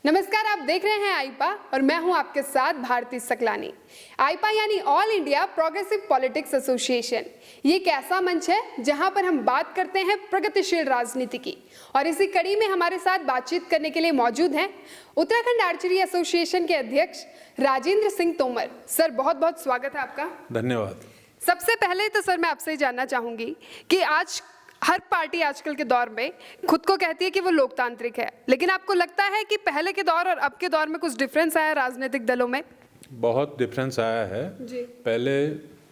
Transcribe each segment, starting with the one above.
नमस्कार, आप देख रहे हैं आईपा और मैं हूं आपके साथ भारती सकलानी। आईपा यानी all India progressive politics association ये एक ऐसा मंच है जहां पर हम बात करते हैं प्रगतिशील राजनीति की। और इसी कड़ी में हमारे साथ बातचीत करने के लिए मौजूद हैं उत्तराखंड आर्चरी एसोसिएशन के अध्यक्ष राजेंद्र सिंह तोमर। सर, बहुत बहुत स्वागत है आपका। धन्यवाद। सबसे पहले तो सर मैं आपसे जानना चाहूंगी कि आज हर पार्टी आजकल के दौर में खुद को कहती है कि वो लोकतांत्रिक है, लेकिन आपको लगता है कि पहले के दौर और अब के दौर में कुछ डिफरेंस आया राजनीतिक दलों में? बहुत डिफरेंस आया है जी। पहले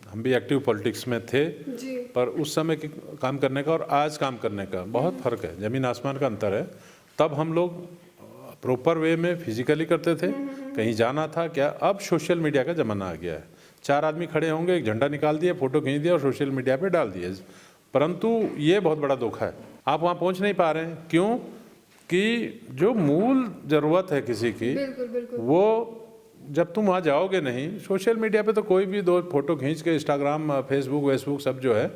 हम भी एक्टिव पॉलिटिक्स में थे जी। पर उस समय के काम करने का और आज काम करने का बहुत फर्क है, जमीन आसमान का अंतर है। तब हम लोग प्रॉपर वे में फिजिकली करते थे, कहीं जाना था क्या। अब सोशल मीडिया का ज़माना आ गया है। 4 आदमी खड़े होंगे, एक झंडा निकाल दिया, फोटो खींच दिया और सोशल मीडिया पे डाल दिया। परंतु ये बहुत बड़ा धोखा है, आप वहाँ पहुँच नहीं पा रहे हैं। क्यों? कि जो मूल ज़रूरत है किसी की, बिल्कुल। वो जब तुम वहाँ जाओगे नहीं, सोशल मीडिया पे तो कोई भी 2 फोटो खींच के इंस्टाग्राम फेसबुक सब जो है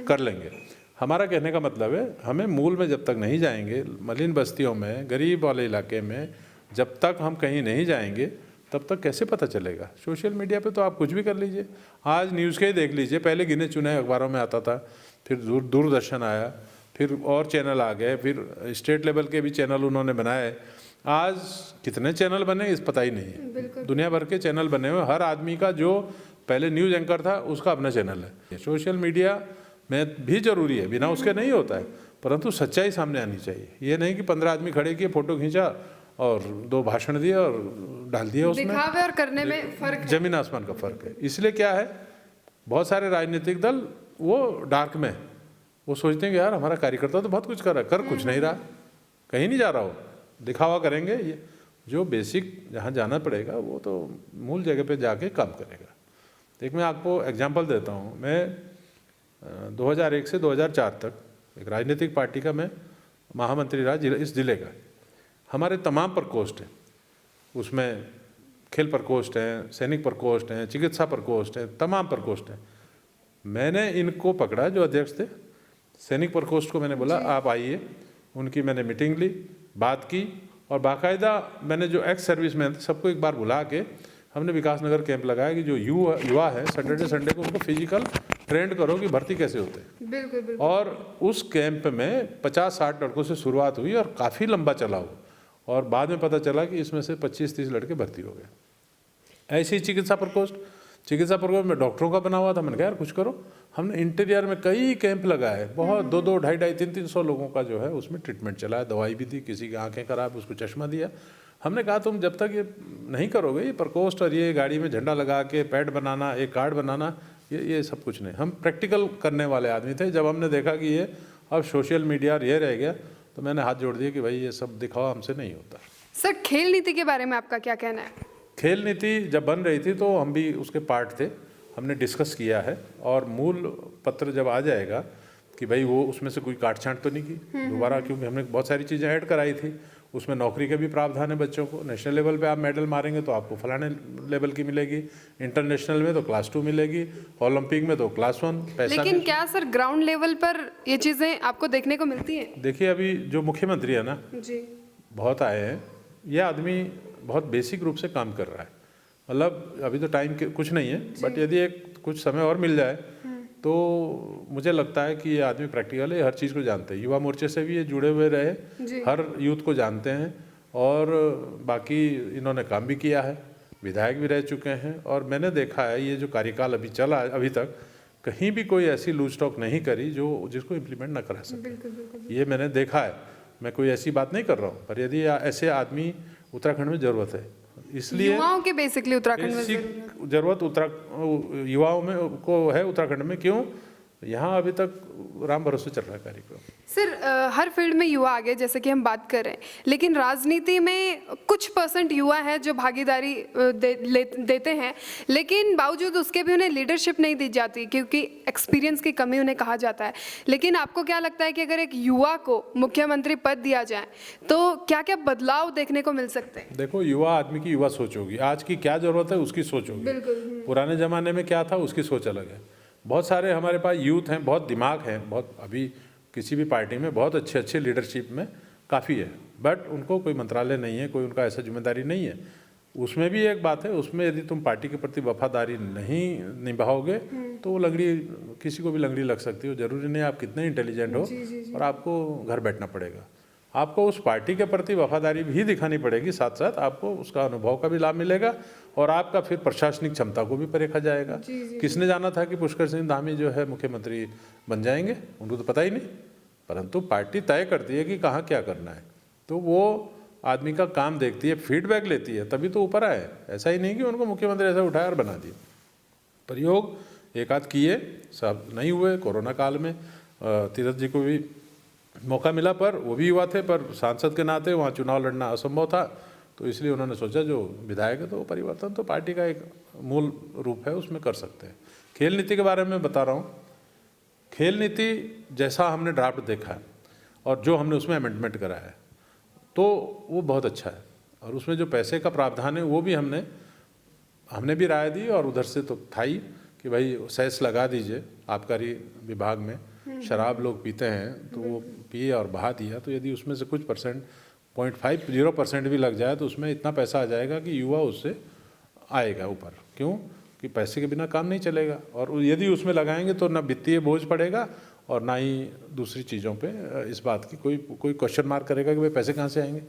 कर लेंगे। हमारा कहने का मतलब है हमें मूल में जब तक नहीं जाएंगे, मलिन बस्तियों में, गरीब वाले इलाके में जब तक हम कहीं नहीं जाएंगे तब तक कैसे पता चलेगा। सोशल मीडिया पे तो आप कुछ भी कर लीजिए। आज न्यूज़ के ही देख लीजिए, पहले गिने चुने अखबारों में आता था, फिर दूरदर्शन आया, फिर और चैनल आ गए, फिर स्टेट लेवल के भी चैनल उन्होंने बनाए। आज कितने चैनल बने इस पता ही नहीं है। दुनिया भर के चैनल बने हुए, हर आदमी का जो पहले न्यूज़ एंकर था उसका अपना चैनल है। सोशल मीडिया में भी ज़रूरी है, बिना उसके नहीं होता है, परंतु सच्चाई सामने आनी चाहिए। ये नहीं कि 15 आदमी खड़े किए, फ़ोटो खींचा और 2 भाषण दिए और डाल दिया। उसमें दिखावे और करने में फर्क है। जमीन आसमान का फर्क है। इसलिए क्या है, बहुत सारे राजनीतिक दल वो डार्क में, वो सोचते हैं कि यार हमारा कार्यकर्ता तो बहुत कुछ कर रहा है, कर कुछ नहीं रहा, कहीं नहीं जा रहा हो, दिखावा करेंगे। ये जो बेसिक जहाँ जाना पड़ेगा वो तो मूल जगह पे जाके काम करेगा। एक मैं आपको एग्जांपल देता हूँ। मैं 2001 से 2004 तक एक राजनीतिक पार्टी का मैं महामंत्री रहा इस ज़िले का। हमारे तमाम प्रकोष्ठ हैं, उसमें खेल प्रकोष्ठ हैं, सैनिक प्रकोष्ठ हैं, चिकित्सा प्रकोष्ठ हैं, तमाम प्रकोष्ठ हैं। मैंने इनको पकड़ा जो अध्यक्ष थे सैनिक प्रकोष्ठ को, मैंने बोला आप आइए। उनकी मैंने मीटिंग ली, बात की और बाकायदा मैंने जो एक्स सर्विस मैन थे सबको एक बार बुला के हमने विकास नगर कैंप लगाया कि जो युवा है सैटरडे संडे को उनको फिजिकल ट्रेंड करो कि भर्ती कैसे होते हैं। बिल्कुल। और उस कैंप में 50-60 लड़कों से शुरुआत हुई और काफ़ी लंबा चला वो, और बाद में पता चला कि इसमें से 25-30 लड़के भर्ती हो गए। ऐसे ही चिकित्सा प्रकोष्ठ में डॉक्टरों का बना हुआ था। मैंने कहा यार कुछ करो। हमने इंटीरियर में कई कैंप लगाए, बहुत 2-2, 250, 300 लोगों का जो है उसमें ट्रीटमेंट चलाया, दवाई भी दी, किसी की आंखें खराब उसको चश्मा दिया। हमने कहा तुम जब तक ये नहीं करोगे, ये प्रकोष्ठ और ये गाड़ी में झंडा लगा के पैड बनाना, एक कार्ड बनाना, ये सब कुछ नहीं। हम प्रैक्टिकल करने वाले आदमी थे। जब हमने देखा कि ये अब सोशल मीडिया और ये रह गया तो मैंने हाथ जोड़ दिया कि भाई ये सब दिखावा हमसे नहीं होता। सर, खेल नीति के बारे में आपका क्या कहना है? खेल नीति जब बन रही थी तो हम भी उसके पार्ट थे, हमने डिस्कस किया है। और मूल पत्र जब आ जाएगा कि भाई वो उसमें से कोई काट छांट तो नहीं की दोबारा, क्योंकि हमने बहुत सारी चीज़ें ऐड कराई थी। उसमें नौकरी के भी प्रावधान है बच्चों को। नेशनल लेवल पे आप मेडल मारेंगे तो आपको फलाने लेवल की मिलेगी, इंटरनेशनल में तो क्लास 2 मिलेगी, ओलंपिक में तो क्लास 1। पैसा लेकिन क्या सर ग्राउंड लेवल पर ये चीज़ें आपको देखने को मिलती हैं? देखिए, अभी जो मुख्यमंत्री है ना जी, बहुत आए हैं, यह आदमी बहुत बेसिक रूप से काम कर रहा है। मतलब अभी तो टाइम कुछ नहीं है, बट यदि एक कुछ समय और मिल जाए तो मुझे लगता है कि ये आदमी प्रैक्टिकल है, हर चीज़ को जानते हैं। युवा मोर्चे से भी ये जुड़े हुए रहे, हर यूथ को जानते हैं और बाकी इन्होंने काम भी किया है, विधायक भी रह चुके हैं। और मैंने देखा है ये जो कार्यकाल अभी चला अभी तक कहीं भी कोई ऐसी लूज टॉक नहीं करी जो जिसको इम्प्लीमेंट ना करा सके। ये मैंने देखा है, मैं कोई ऐसी बात नहीं कर रहा हूँ, पर यदि ऐसे आदमी उत्तराखंड में ज़रूरत है। इसलिए युवाओं के बेसिकली उत्तराखंड में ज़रूरत युवाओं में को है उत्तराखंड में। क्यों? यहाँ अभी तक राम भरोसे चल रहा है कार्यक्रम। सर, हर फील्ड में युवा आगे जैसे कि हम बात कर रहे हैं, लेकिन राजनीति में कुछ % युवा है जो भागीदारी देते हैं, लेकिन बावजूद उसके भी उन्हें लीडरशिप नहीं दी जाती क्योंकि एक्सपीरियंस की कमी उन्हें कहा जाता है। लेकिन आपको क्या लगता है कि अगर एक युवा को मुख्यमंत्री पद दिया जाए तो क्या क्या बदलाव देखने को मिल सकते हैं? देखो, युवा आदमी की युवा सोच होगी, आज की क्या ज़रूरत है उसकी सोच होगी। बिल्कुल। पुराने ज़माने में क्या था उसकी सोच अलग है। बहुत सारे हमारे पास यूथ हैं, बहुत दिमाग हैं, बहुत अभी किसी भी पार्टी में बहुत अच्छे लीडरशिप में काफ़ी है, बट उनको कोई मंत्रालय नहीं है, कोई उनका ऐसा जिम्मेदारी नहीं है। उसमें भी एक बात है, उसमें यदि तुम पार्टी के प्रति वफादारी नहीं निभाओगे तो वो लंगड़ी, किसी को भी लंगड़ी लग सकती हो। जरूरी नहीं आप कितने इंटेलिजेंट हो, और आपको घर बैठना पड़ेगा। आपको उस पार्टी के प्रति वफादारी भी दिखानी पड़ेगी, साथ साथ आपको उसका अनुभव का भी लाभ मिलेगा, और आपका फिर प्रशासनिक क्षमता को भी परखा जाएगा। किसने जाना था कि पुष्कर सिंह धामी जो है मुख्यमंत्री बन जाएंगे? उनको तो पता ही नहीं, परंतु पार्टी तय करती है कि कहाँ क्या करना है, तो वो आदमी का काम देखती है, फीडबैक लेती है, तभी तो ऊपर आए। ऐसा ही नहीं कि उनको मुख्यमंत्री ऐसा उठाया और बना दिया। प्रयोग एक आध किए, सब नहीं हुए। कोरोना काल में तीरथ जी को भी मौका मिला, पर वो भी युवा थे, पर सांसद के नाते वहाँ चुनाव लड़ना असंभव था, तो इसलिए उन्होंने सोचा जो विधायक है तो परिवर्तन तो पार्टी का एक मूल रूप है, उसमें कर सकते हैं। खेल नीति के बारे में बता रहा हूँ। खेल नीति जैसा हमने ड्राफ्ट देखा है और जो हमने उसमें अमेंडमेंट करा है, तो वो बहुत अच्छा है। और उसमें जो पैसे का प्रावधान है वो भी हमने भी राय दी, और उधर से तो था ही कि भाई सेस लगा दीजिए आबकारी विभाग में। शराब लोग पीते हैं तो वो पिए और बहा दिया, तो यदि उसमें से कुछ परसेंट 0.50% भी लग जाए तो उसमें इतना पैसा आ जाएगा कि युवा उससे आएगा ऊपर। क्यों? कि पैसे के बिना काम नहीं चलेगा, और यदि उसमें लगाएंगे तो ना वित्तीय बोझ पड़ेगा और ना ही दूसरी चीज़ों पे इस बात की कोई क्वेश्चन मार्क करेगा कि भाई पैसे कहाँ से आएंगे।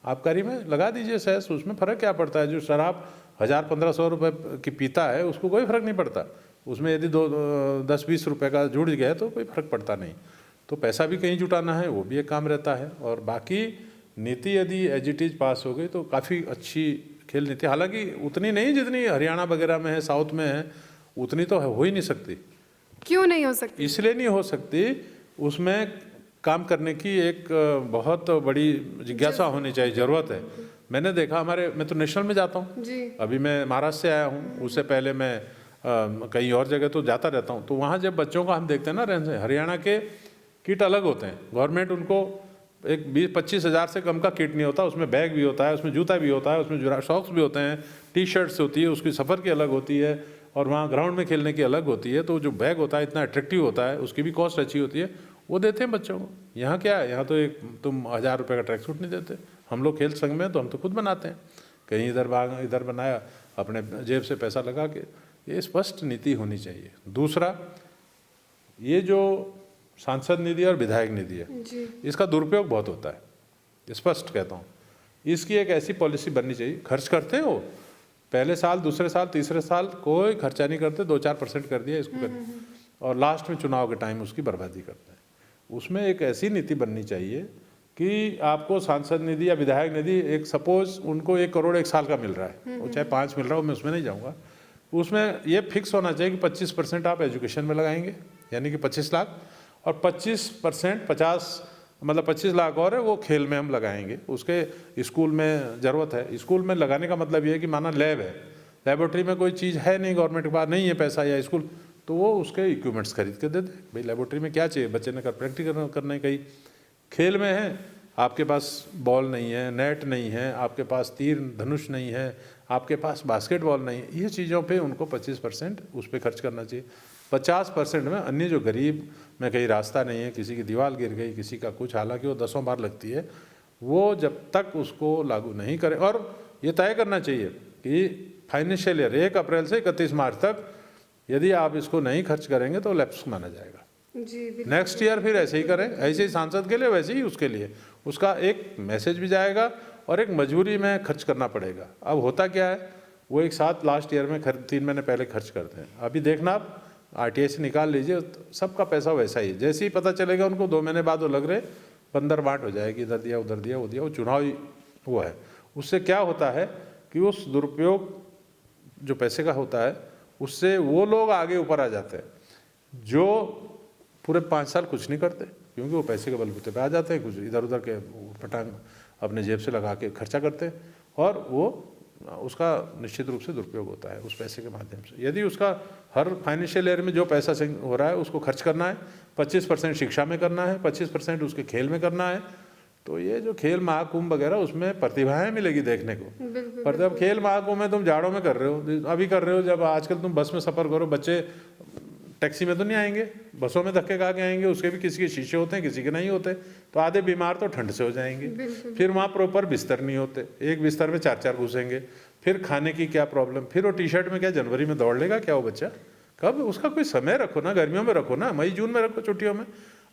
आबकारी में लगा दीजिए सेस, उसमें फ़र्क क्या पड़ता है? जो शराब 1000-1500 रुपये की पीता है उसको कोई फ़र्क नहीं पड़ता, उसमें यदि 10-20 रुपये का जुड़ गया तो कोई फ़र्क पड़ता नहीं। तो पैसा भी कहीं जुटाना है, वो भी एक काम रहता है। और बाकी नीति यदि एज इट इज़ पास हो गई तो काफ़ी अच्छी खेल नीति, हालांकि उतनी नहीं जितनी हरियाणा वगैरह में है, साउथ में है, उतनी तो हो ही नहीं सकती। क्यों नहीं हो सकती? इसलिए नहीं हो सकती, उसमें काम करने की एक बहुत बड़ी जिज्ञासा होनी चाहिए, ज़रूरत है। मैंने देखा मैं तो नेशनल में जाता हूँ, अभी मैं महाराष्ट्र से आया हूँ, उससे पहले मैं कई और जगह तो जाता रहता हूँ। तो वहाँ जब बच्चों का हम देखते हैं ना रहन सहन, हरियाणा के किट अलग होते हैं। गवर्नमेंट उनको एक 20-25 हज़ार से कम का किट नहीं होता, उसमें बैग भी होता है, उसमें जूता भी होता है, उसमें सॉक्स भी होते हैं, टी शर्ट्स होती है, उसकी सफ़र की अलग होती है, और वहाँ ग्राउंड में खेलने की अलग होती है। तो जो बैग होता है इतना अट्रैक्टिव होता है, उसकी भी कॉस्ट अच्छी होती है, वो देते हैं बच्चों को। यहाँ क्या है, यहाँ तो एक तुम 1000 रुपये का ट्रैक सूट नहीं देते। हम लोग खेल संघ में तो हम तो खुद बनाते हैं, कहीं इधर बनाया, अपने जेब से पैसा लगा के। ये स्पष्ट नीति होनी चाहिए। दूसरा, ये जो सांसद निधि और विधायक निधि है, इसका दुरुपयोग बहुत होता है, स्पष्ट कहता हूँ। इसकी एक ऐसी पॉलिसी बननी चाहिए, खर्च करते हो पहले साल, दूसरे साल, तीसरे साल कोई खर्चा नहीं करते, 2-4% कर दिया इसको और लास्ट में चुनाव के टाइम उसकी बर्बादी करते हैं। उसमें एक ऐसी नीति बननी चाहिए कि आपको सांसद निधि या विधायक निधि, एक सपोज उनको 1 करोड़ 1 साल का मिल रहा है, वो चाहे 5 मिल रहा हो, मैं उसमें नहीं जाऊँगा। उसमें ये फिक्स होना चाहिए कि 25% आप एजुकेशन में लगाएंगे, यानी कि 25 लाख, और 25% 25 लाख और है वो खेल में हम लगाएंगे। उसके स्कूल में ज़रूरत है। स्कूल में लगाने का मतलब ये है कि माना लैब है, लेबोरेटरी में कोई चीज़ है नहीं, गवर्नमेंट के पास नहीं है पैसा या स्कूल, तो वो उसके इक्विपमेंट्स खरीद के दे दे। भाई लेबोरेटरी में क्या चाहिए, बच्चे ने प्रैक्टिकल करने। कहीं खेल में है, आपके पास बॉल नहीं है, नेट नहीं है, आपके पास तीर धनुष नहीं है, आपके पास बास्केटबॉल नहीं है, ये चीज़ों पे उनको 25% उस पर खर्च करना चाहिए। 50% में अन्य जो गरीब में कहीं रास्ता नहीं है, किसी की दीवार गिर गई, किसी का कुछ, हालांकि वो 10 बार लगती है, वो जब तक उसको लागू नहीं करें। और ये तय करना चाहिए कि फाइनेंशियल ईयर 1 अप्रैल से 31 मार्च तक यदि आप इसको नहीं खर्च करेंगे तो लैप्स माना जाएगा। नेक्स्ट ईयर फिर ऐसे ही करें, ऐसे ही सांसद के लिए वैसे ही उसके लिए, उसका एक मैसेज भी जाएगा और एक मजबूरी में खर्च करना पड़ेगा। अब होता क्या है, वो एक साथ लास्ट ईयर में 3 महीने पहले खर्च करते हैं। अभी देखना आप RTI से निकाल लीजिए, सबका पैसा वैसा ही, जैसे ही पता चलेगा उनको 2 महीने बाद वो लग रहे बंदर बांट हो जाएगी, इधर दिया उधर दिया, वो दिया, वो चुनावी वो है। उससे क्या होता है कि उस दुरुपयोग जो पैसे का होता है उससे वो लोग आगे ऊपर आ जाते हैं जो पूरे 5 साल कुछ नहीं करते, क्योंकि वो पैसे के बलबूते पे आ जाते हैं, कुछ इधर उधर के पटांग अपने जेब से लगा के खर्चा करते हैं, और वो उसका निश्चित रूप से दुरुपयोग होता है उस पैसे के माध्यम से। यदि उसका हर फाइनेंशियल ईयर में जो पैसा हो रहा है उसको खर्च करना है, 25% शिक्षा में करना है, 25% उसके खेल में करना है, तो ये जो खेल महाकुंभ वगैरह उसमें प्रतिभाएं मिलेगी देखने को। पर जब खेल महाकुंभ में तुम जाड़ों में कर रहे हो, अभी कर रहे हो, जब आजकल तुम बस में सफ़र करो, बच्चे टैक्सी में तो नहीं आएंगे, बसों में धक्के खा के आएंगे, उसके भी किसी के शीशे होते हैं, किसी के नहीं होते, तो आधे बीमार तो ठंड से हो जाएंगे। फिर वहाँ प्रॉपर बिस्तर नहीं होते, एक बिस्तर में 4-4 घुसेंगे। फिर खाने की क्या प्रॉब्लम, फिर वो टी शर्ट में क्या जनवरी में दौड़ लेगा क्या वो बच्चा? कब? उसका कोई समय रखो ना, गर्मियों में रखो ना, मई जून में रखो, छुट्टियों में।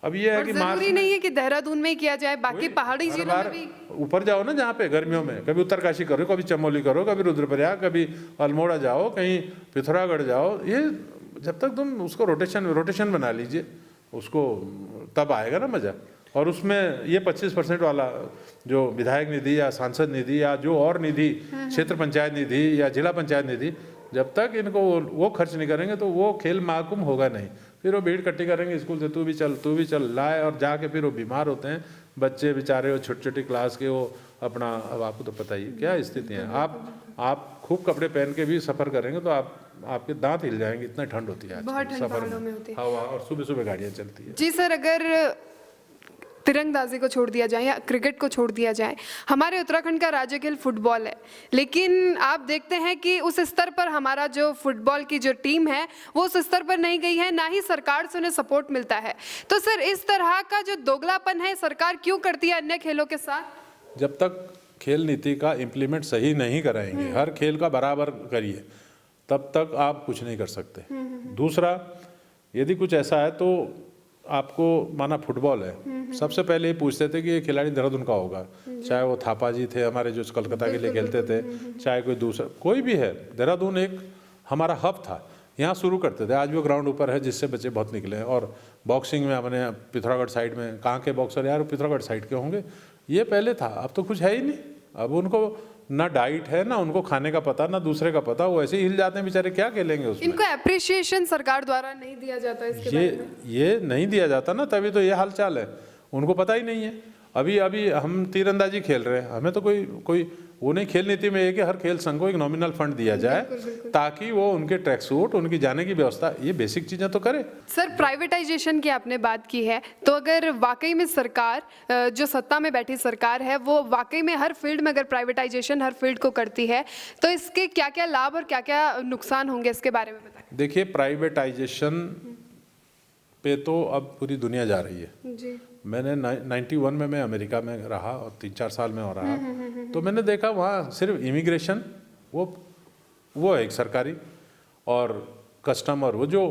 अब ये है कि जरूरी नहीं है कि देहरादून में ही किया जाए, बाकी पहाड़ी जिलों में भी ऊपर जाओ ना, जहाँ पे गर्मियों में कभी उत्तरकाशी करो, कभी चमोली करो, कभी रुद्रप्रयाग, कभी अल्मोड़ा जाओ, कहीं पिथौरागढ़ जाओ। ये जब तक तुम उसको रोटेशन बना लीजिए उसको, तब आएगा ना मज़ा। और उसमें ये 25% वाला जो विधायक निधि या सांसद निधि या जो और निधि, क्षेत्र पंचायत निधि या जिला पंचायत निधि, जब तक इनको वो खर्च नहीं करेंगे तो वो खेल महाकुंभ होगा नहीं। फिर वो भीड़ इकट्ठी करेंगे स्कूल से, तू भी चल लाए, और जाके फिर वो बीमार होते हैं बच्चे बेचारे, वो छोटी छोटी क्लास के, वो अपना, अब आपको तो पता ही क्या स्थिति है। आप खूब कपड़े पहन के भी सफ़र करेंगे तो आपके दांत हिल जाएंगे, इतना ठंड होती है बहुत ठंड सफ़र पहाड़ों में होती है। हवा, और सुबह सुबह गाड़ियाँ चलती है। जी सर, अगर तिरंदाजी को छोड़ दिया जाए या क्रिकेट को छोड़ दिया जाए, हमारे उत्तराखंड का राज्य खेल फुटबॉल है, लेकिन आप देखते हैं कि उस स्तर पर हमारा जो फुटबॉल की जो टीम है वो उस स्तर पर नहीं गई है, ना ही सरकार से उन्हें सपोर्ट मिलता है। तो सर, इस तरह का जो दोगलापन है सरकार क्यों करती है अन्य खेलों के साथ? जब तक खेल नीति का इम्प्लीमेंट सही नहीं कराएंगे, हर खेल का बराबर करिए, तब तक आप कुछ नहीं कर सकते। दूसरा, यदि कुछ ऐसा है तो आपको, माना फुटबॉल है, सबसे पहले ये पूछते थे कि ये खिलाड़ी देहरादून का होगा, चाहे वो थापा जी थे हमारे जो कलकत्ता के लिए खेलते थे, चाहे कोई दूसरा कोई भी है। देहरादून एक हमारा हब था, यहाँ शुरू करते थे। आज वो ग्राउंड ऊपर है जिससे बच्चे बहुत निकले हैं। और बॉक्सिंग में हमने पिथौरागढ़ साइड में, कहाँ के बॉक्सर यार, पिथौरागढ़ साइड के होंगे, ये पहले था। अब तो कुछ है ही नहीं, अब उनको ना डाइट है, ना उनको खाने का पता, ना दूसरे का पता, वो ऐसे ही हिल जाते हैं बेचारे, क्या खेलेंगे उसमें। इनको अप्रिसिएशन सरकार द्वारा नहीं दिया जाता इसके बारे में। ये नहीं दिया जाता ना, तभी तो ये हाल चाल है, उनको पता ही नहीं है। अभी हम तीरंदाजी खेल रहे हैं, हमें तो कोई वो नहीं। खेल नीति में ये कि हर खेल संघ को एक नॉमिनल फंड दिया जाए, ताकि वो उनके ट्रैक सूट, उनकी जाने की व्यवस्था, ये बेसिक चीज़ें तो करे। सर, प्राइवेटाइजेशन की आपने बात की है, तो अगर वाकई में सरकार, जो सत्ता में बैठी सरकार है, वो वाकई में हर फील्ड में अगर प्राइवेटाइजेशन हर फील्ड को करती है, तो इसके क्या क्या लाभ और क्या क्या नुकसान होंगे, इसके बारे में बताएं। देखिए, प्राइवेटाइजेशन पे तो अब पूरी दुनिया जा रही है जी। मैंने 91 में मैं अमेरिका में रहा और 3-4 साल में हो रहा, तो मैंने देखा वहाँ सिर्फ इमिग्रेशन वो है एक सरकारी, और कस्टम और वो जो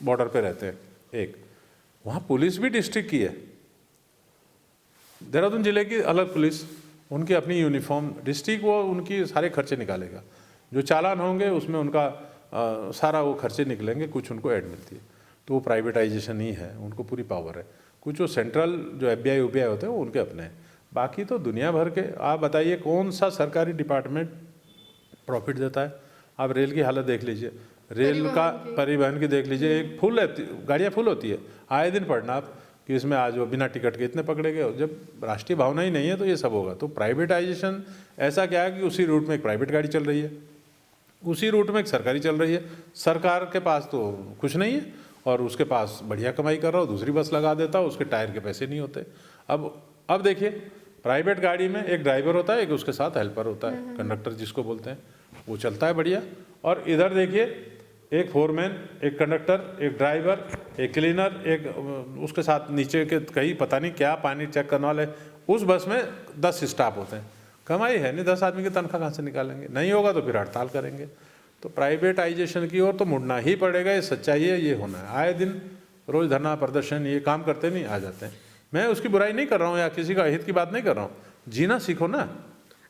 बॉर्डर पे रहते हैं एक, वहाँ पुलिस भी डिस्ट्रिक्ट की है। देहरादून जिले की अलग पुलिस, उनकी अपनी यूनिफॉर्म, डिस्ट्रिक्ट वो उनकी सारे खर्चे निकालेगा, जो चालान होंगे उसमें उनका सारा वो खर्चे निकलेंगे, कुछ उनको ऐड मिलती है। तो वो प्राइवेटाइजेशन ही है, उनको पूरी पावर है। कुछ वो सेंट्रल जो FBI UPI होते हैं वो उनके अपने हैं, बाकी तो दुनिया भर के। आप बताइए कौन सा सरकारी डिपार्टमेंट प्रॉफिट देता है? आप रेल की हालत देख लीजिए, रेल का परिवहन की देख लीजिए, एक फुल है, गाड़ियाँ फुल होती है, आए दिन पढ़ना आप कि इसमें आज वो बिना टिकट के इतने पकड़े गए। जब राष्ट्रीय भावना ही नहीं है तो ये सब होगा। तो प्राइवेटाइजेशन ऐसा क्या है कि उसी रूट में एक प्राइवेट गाड़ी चल रही है, उसी रूट में एक सरकारी चल रही है, सरकार के पास तो कुछ नहीं है और उसके पास बढ़िया कमाई कर रहा हो, दूसरी बस लगा देता हो, उसके टायर के पैसे नहीं होते। अब देखिए, प्राइवेट गाड़ी में एक ड्राइवर होता है, एक उसके साथ हेल्पर होता है, कंडक्टर जिसको बोलते हैं, वो चलता है बढ़िया। और इधर देखिए, एक फोरमैन, एक कंडक्टर, एक ड्राइवर, एक क्लीनर, एक उसके साथ नीचे के कहीं पता नहीं क्या पानी चेक करने वाले, उस बस में 10 स्टाफ होते हैं। कमाई है नहीं, 10 आदमी की तनख्वाह कहाँ से निकालेंगे? नहीं होगा तो फिर हड़ताल करेंगे। तो प्राइवेटाइजेशन की ओर तो मुड़ना ही पड़ेगा, ये सच्चाई है, ये होना है। आए दिन रोज धरना प्रदर्शन ये काम करते नहीं आ जाते हैं। मैं उसकी बुराई नहीं कर रहा हूँ या किसी का हित की बात नहीं कर रहा हूँ, जीना सीखो ना।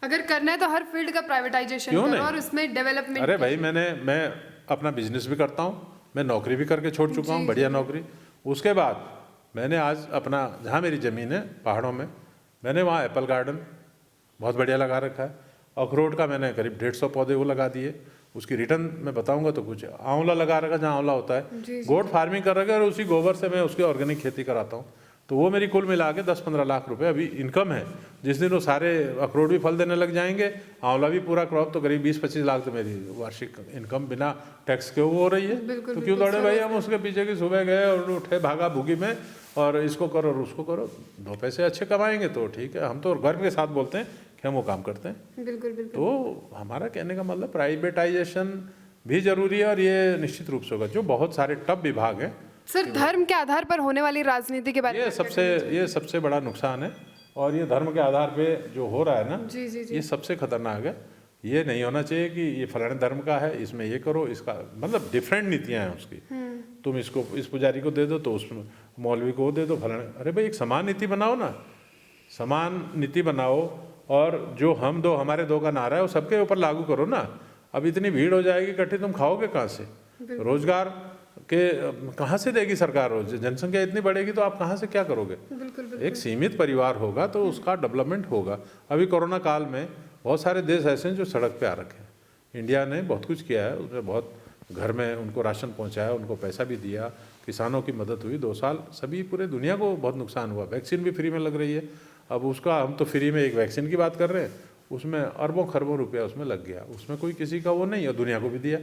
अगर करना है तो हर फील्ड का प्राइवेटाइजेशन करो और उसमें डेवलपमेंट। मैं अपना बिजनेस भी करता हूँ, मैं नौकरी भी करके छोड़ चुका हूँ, बढ़िया नौकरी। उसके बाद मैंने आज अपना, जहाँ मेरी ज़मीन है पहाड़ों में, मैंने वहाँ एप्पल गार्डन बहुत बढ़िया लगा रखा है। अखरोट का मैंने करीब 150 पौधे वो लगा दिए। उसकी रिटर्न मैं बताऊंगा तो कुछ। आंवला लगा रखा जहाँ आंवला होता है, गोट फार्मिंग कर रखा है और उसी गोबर से मैं उसकी ऑर्गेनिक खेती कराता हूँ। तो वो मेरी कुल मिला के 10-15 लाख रुपए अभी इनकम है। जिस दिन वो सारे अखरोट भी फल देने लग जाएंगे, आंवला भी पूरा क्रॉप, तो करीब 20-25 लाख तो मेरी वार्षिक इनकम बिना टैक्स के वो हो रही है। तो क्यों दौड़े भाई हम उसके पीछे की? सुबह गए और उठे भागा भूगी में और इसको करो और उसको करो, 2 पैसे अच्छे कमाएंगे तो ठीक है। हम तो गर्व के साथ बोलते हैं कि हम वो काम करते हैं। बिल्कुल बिल्कुल। तो हमारा कहने का मतलब प्राइवेटाइजेशन भी जरूरी है, और ये निश्चित रूप से होगा। जो बहुत सारे टफ विभाग हैं, सर धर्म के आधार पर होने वाली राजनीति के बारे में ये सबसे बड़ा नुकसान है। और ये धर्म के आधार पे जो हो रहा है ना, जी जी जी। ये सबसे खतरनाक है। ये नहीं होना चाहिए कि ये फलाने धर्म का है, इसमें ये करो, इसका मतलब डिफरेंट नीतियां हैं उसकी। तुम इसको इस पुजारी को दे दो तो उस मौलवी को दे दो, फलाने। अरे भाई एक समान नीति बनाओ ना, समान नीति बनाओ, और जो हम दो हमारे दो का नारा है वो सबके ऊपर लागू करो ना। अब इतनी भीड़ हो जाएगी इकट्ठी, तुम खाओगे कहाँ से? रोजगार के कहाँ से देगी सरकार? रोज जनसंख्या इतनी बढ़ेगी तो आप कहाँ से क्या करोगे? एक सीमित परिवार होगा तो उसका डेवलपमेंट होगा। अभी कोरोना काल में बहुत सारे देश ऐसे हैं जो सड़क पे आ रखे हैं। इंडिया ने बहुत कुछ किया है, उसमें बहुत घर में उनको राशन पहुंचाया, उनको पैसा भी दिया, किसानों की मदद हुई। 2 साल सभी पूरे दुनिया को बहुत नुकसान हुआ। वैक्सीन भी फ्री में लग रही है। अब उसका हम तो फ्री में एक वैक्सीन की बात कर रहे हैं, उसमें अरबों खरबों रुपया उसमें लग गया, उसमें कोई किसी का वो नहीं, और दुनिया को भी दिया।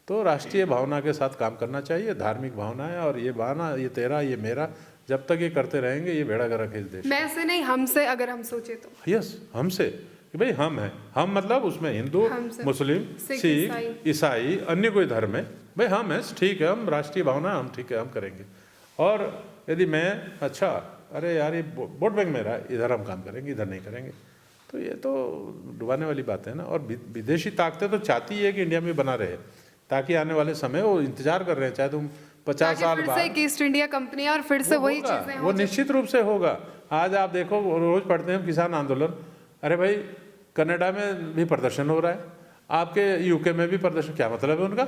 तो राष्ट्रीय भावना के साथ काम करना चाहिए, धार्मिक भावना है, और ये बहाना ये तेरा ये मेरा जब तक ये करते रहेंगे ये बेड़ा गर्क है इस देश। मैं से नहीं, हमसे अगर हम सोचे तो। यस, हमसे कि भाई हम हैं, हम मतलब उसमें हिंदू, मुस्लिम, सिख, ईसाई, अन्य कोई धर्म है, भाई हम हैं, ठीक है, हम राष्ट्रीय भावना हम ठीक है हम करेंगे। और यदि मैं अच्छा अरे यार ये वोट बैंक मेरा है, इधर हम काम करेंगे, इधर नहीं करेंगे, तो ये तो डुबाने वाली बात है ना। और विदेशी ताकतें तो चाहती है कि इंडिया में बना रहे, ताकि आने वाले समय वो इंतजार कर रहे हैं, चाहे तुम 50 साल बाद ईस्ट इंडिया कंपनी और फिर से वही चीजें वो निश्चित रूप से होगा। आज आप देखो, रोज पढ़ते हैं किसान आंदोलन। अरे भाई कनाडा में भी प्रदर्शन हो रहा है, आपके यूके में भी प्रदर्शन, क्या मतलब है उनका?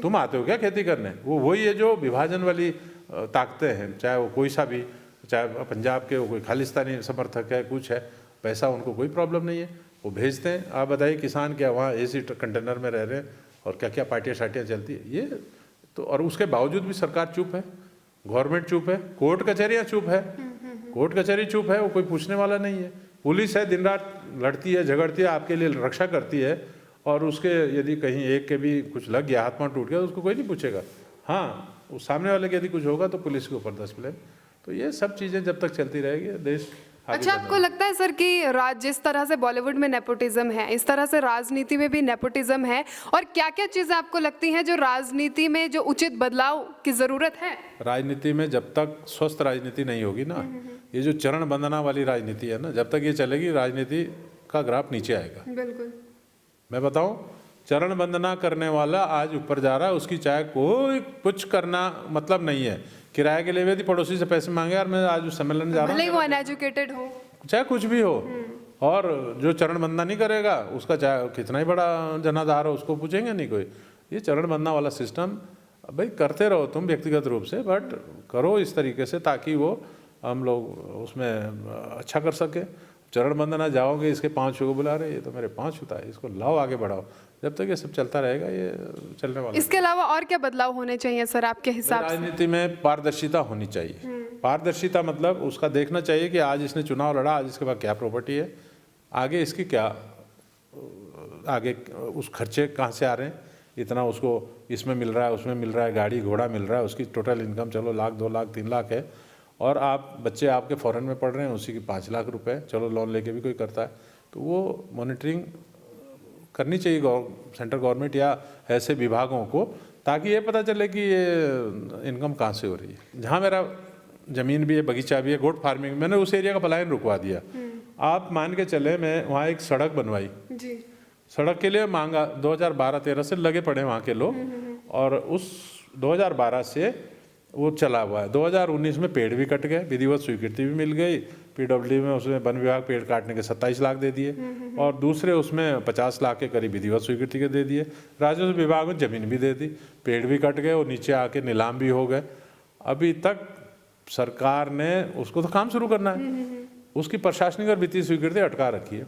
तुम आते हो क्या खेती करने? वो वही है जो विभाजन वाली ताकतें हैं, चाहे वो कोई सा भी, चाहे पंजाब के वो कोई खालिस्तानी समर्थक है, कुछ है, पैसा उनको कोई प्रॉब्लम नहीं है, वो भेजते हैं। आप बताइए किसान क्या वहाँ एसी कंटेनर में रह रहे हैं और क्या क्या पार्टियाँ शार्टियाँ चलती है ये तो। और उसके बावजूद भी सरकार चुप है, गवर्नमेंट चुप है, कोर्ट कचहरियाँ चुप है, कोर्ट कचहरी चुप है, वो कोई पूछने वाला नहीं है। पुलिस है, दिन रात लड़ती है, झगड़ती है, आपके लिए रक्षा करती है, और उसके यदि कहीं एक के भी कुछ लग गया, हाथ पांव टूट गया, तो उसको कोई नहीं पूछेगा। हाँ, उस सामने वाले के यदि कुछ होगा तो पुलिस के ऊपर 10 ब्लेम। तो ये सब चीज़ें जब तक चलती रहेगी देश। अच्छा, आपको लगता है सर कि जिस तरह से बॉलीवुड में नेपोटिज्म है, इस तरह से राजनीति में भी नेपोटिज्म है, और क्या क्या चीज़ें आपको लगती हैं जो राजनीति में जो उचित बदलाव की ज़रूरत है? राजनीति में जब तक स्वस्थ राजनीति नहीं होगी ना, ये जो चरण वंदना वाली राजनीति है ना, जब तक ये चलेगी राजनीति का ग्राफ नीचे आएगा। बिल्कुल। मैं बताऊं, चरण वंदना करने वाला आज ऊपर जा रहा है, उसकी चाहे कोई कुछ करना मतलब नहीं है। किराए के लिए यदि पड़ोसी से पैसे मांगे, यार मैं आज उस सम्मेलन जा रहा हूँ, भले वो अनएजुकेटेड हो, चाहे कुछ भी हो, और जो चरण वंदना नहीं करेगा उसका चाहे कितना ही बड़ा जनाधार हो, उसको पूछेंगे नहीं कोई। ये चरण वंदना वाला सिस्टम भाई करते रहो तुम व्यक्तिगत रूप से, बट करो इस तरीके से ताकि वो हम लोग उसमें अच्छा कर सके। चरण वंदना जाओगे, इसके 5 को बुला रहे, ये तो मेरे 5 छूता है, इसको लाओ आगे बढ़ाओ। जब तक ये सब चलता रहेगा ये चलने वाला। इसके अलावा और क्या बदलाव होने चाहिए सर आपके हिसाब से? राजनीति में पारदर्शिता होनी चाहिए। पारदर्शिता मतलब उसका देखना चाहिए कि आज इसने चुनाव लड़ा, आज इसके पास क्या प्रॉपर्टी है, आगे इसकी क्या, आगे उस खर्चे कहाँ से आ रहे हैं, इतना उसको इसमें मिल रहा है, उसमें मिल रहा है, गाड़ी घोड़ा मिल रहा है, उसकी टोटल इनकम चलो 1 लाख 2 लाख 3 लाख है, और आप बच्चे आपके फॉरेन में पढ़ रहे हैं, उसी की 5 लाख रुपए, चलो लोन लेके भी कोई करता है, तो वो मॉनिटरिंग करनी चाहिए सेंट्रल गवर्नमेंट या ऐसे विभागों को, ताकि ये पता चले कि ये इनकम कहाँ से हो रही है। जहाँ मेरा ज़मीन भी है, बगीचा भी है, गोट फार्मिंग, मैंने उस एरिया का पलायन रुकवा दिया। आप मान के चले, मैं वहाँ एक सड़क बनवाई जी, सड़क के लिए मांगा 2012-13 से लगे पड़े वहाँ के लोग, और उस 2012 से वो चला हुआ है। 2019 में पेड़ भी कट गए, विधिवत स्वीकृति भी मिल गई, पीडब्ल्यू में उसमें वन विभाग पेड़ काटने के 27 लाख दे दिए, और दूसरे उसमें 50 लाख के करीब विधिवत स्वीकृति के दे दिए। राजस्व विभाग में ज़मीन भी दे दी, पेड़ भी कट गए और नीचे आके नीलाम भी हो गए। अभी तक सरकार ने उसको तो काम शुरू करना है, उसकी प्रशासनिक और वित्तीय स्वीकृति अटका रखी है,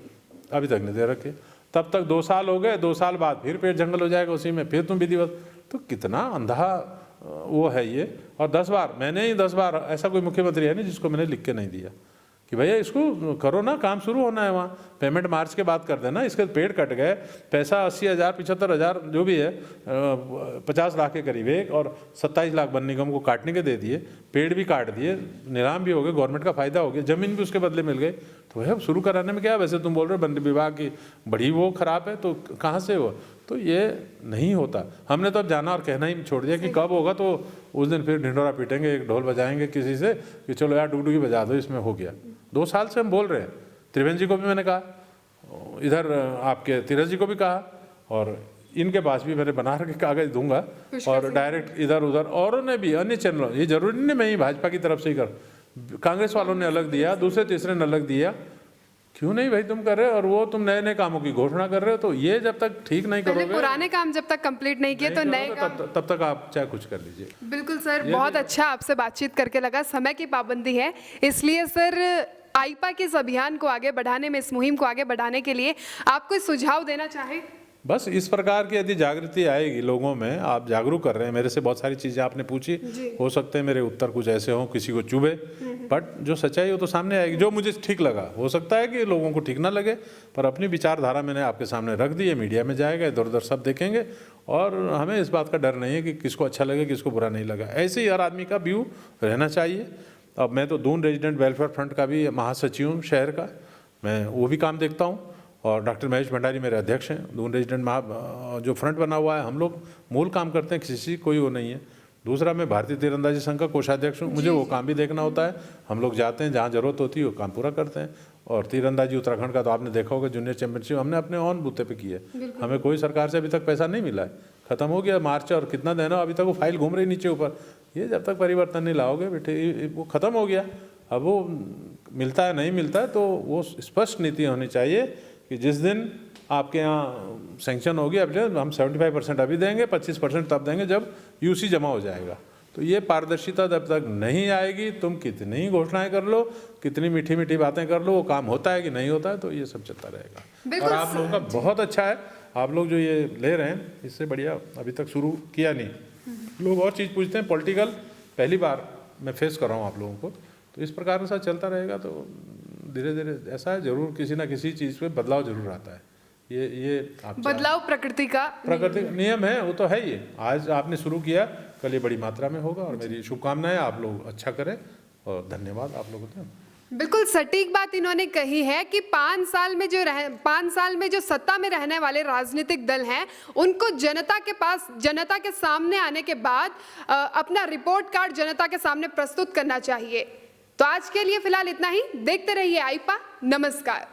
अभी तक नहीं दे रखी। तब तक 2 साल हो गए, 2 साल बाद फिर पेड़ जंगल हो जाएगा उसी में, फिर तुम विधिवत। तो कितना अंधा वो है ये। और 10 बार मैंने ही 10 बार, ऐसा कोई मुख्यमंत्री है नहीं जिसको मैंने लिख के नहीं दिया कि भैया इसको करो ना, काम शुरू होना है वहाँ, पेमेंट मार्च के बाद कर देना। इसके पेड़ कट गए, पैसा 80,000 75,000 जो भी है 50 लाख के करीब एक, और 27 लाख वन निगम को काटने के दे दिए, पेड़ भी काट दिए, नीलाम भी हो गए, गवर्नमेंट का फायदा हो गया, जमीन भी उसके बदले मिल गई। तो भैया शुरू कराने में क्या है? वैसे तुम बोल रहे हो वन विभाग की बड़ी वो खराब है, तो कहाँ से हो? तो ये नहीं होता। हमने तो अब जाना और कहना ही छोड़ दिया कि कब होगा, तो उस दिन फिर ढिंढोरा पीटेंगे, एक ढोल बजाएंगे किसी से कि चलो यार डुगडुगी बजा दो, इसमें हो गया। 2 साल से हम बोल रहे हैं, त्रिवेंद्र जी को भी मैंने कहा, इधर आपके तीरथ जी को भी कहा, और इनके पास भी मैंने बना के कागज दूंगा, और डायरेक्ट इधर उधर औरों ने भी, अन्य चैनलों, ये जरूरी नहीं मैं ही भाजपा की तरफ से ही कर, कांग्रेस वालों ने अलग दिया, दूसरे तीसरे ने अलग दिया, क्यों नहीं भाई तुम कर रहे हो, और वो तुम नए नए कामों की घोषणा कर रहे हो। तो ये जब तक ठीक नहीं करोगे, पुराने काम जब तक कंप्लीट नहीं किए तो नए काम, तब तक आप चाहे कुछ कर लीजिए। बिल्कुल सर, बहुत अच्छा आपसे बातचीत करके लगा। समय की पाबंदी है, इसलिए सर आईपा के इस अभियान को आगे बढ़ाने में, इस मुहिम को आगे बढ़ाने के लिए आप कोई सुझाव देना चाहे? बस इस प्रकार की यदि जागृति आएगी लोगों में, आप जागरूक कर रहे हैं, मेरे से बहुत सारी चीज़ें आपने पूछी, हो सकते हैं मेरे उत्तर कुछ ऐसे हों किसी को चुभे, बट जो सच्चाई हो तो सामने आएगी। जो मुझे ठीक लगा, हो सकता है कि लोगों को ठीक ना लगे, पर अपनी विचारधारा मैंने आपके सामने रख दी है, मीडिया में जाएगा, इधर उधर सब देखेंगे, और हमें इस बात का डर नहीं है कि किसको अच्छा लगे किसको बुरा नहीं लगा। ऐसे ही हर आदमी का व्यू रहना चाहिए। अब मैं तो दून रेजिडेंट वेलफेयर फ्रंट का भी महासचिव हूँ शहर का, मैं वो भी काम देखता हूँ, और डॉक्टर महेश भंडारी मेरे अध्यक्ष हैं। दून रेजिडेंट जो फ्रंट बना हुआ है, हम लोग मूल काम करते हैं, किसी कोई वो नहीं है। दूसरा, मैं भारतीय तीरंदाजी संघ का कोषाध्यक्ष हूँ, मुझे वो काम भी देखना होता है। हम लोग जाते हैं, जहाँ जरूरत होती है वो काम पूरा करते हैं। और तीरंदाजी उत्तराखंड का तो आपने देखा होगा, जूनियर चैंपियनशिप हमने अपने ऑन बूते पे की है, हमें कोई सरकार से अभी तक पैसा नहीं मिला है, खत्म हो गया मार्च, और कितना देना अभी तक वो फाइल घूम रही नीचे ऊपर। ये जब तक परिवर्तन नहीं लाओगे बेटे, वो खत्म हो गया। अब वो मिलता है नहीं मिलता है, तो वो स्पष्ट नीति होनी चाहिए कि जिस दिन आपके यहाँ सैंक्शन होगी, अब हम 75% अभी देंगे, 25% तब देंगे जब यूसी जमा हो जाएगा। तो ये पारदर्शिता जब तक नहीं आएगी, तुम कितनी घोषणाएं कर लो, कितनी मीठी मीठी बातें कर लो, वो काम होता है कि नहीं होता है, तो ये सब चलता रहेगा। और आप लोगों का बहुत अच्छा है, आप लोग जो ये ले रहे हैं, इससे बढ़िया अभी तक शुरू किया नहीं। लोग और चीज़ पूछते हैं, पॉलिटिकल पहली बार मैं फेस कर रहा हूँ आप लोगों को, तो इस प्रकार से चलता रहेगा तो धीरे धीरे ऐसा है, जरूर किसी ना किसी चीज़ पे बदलाव जरूर आता है। ये आप बदलाव प्रकृति का नियम है, वो तो है ही। आज आपने शुरू किया, कल ये बड़ी मात्रा में होगा, और मेरी शुभकामनाएं आप लोग अच्छा करें, और धन्यवाद आप लोगों को। बिल्कुल सटीक बात इन्होंने कही है कि 5 साल में जो सत्ता में रहने वाले राजनीतिक दल हैं, उनको जनता के पास, जनता के सामने आने के बाद अपना रिपोर्ट कार्ड जनता के सामने प्रस्तुत करना चाहिए। तो आज के लिए फिलहाल इतना ही। देखते रहिए आईपा। नमस्कार।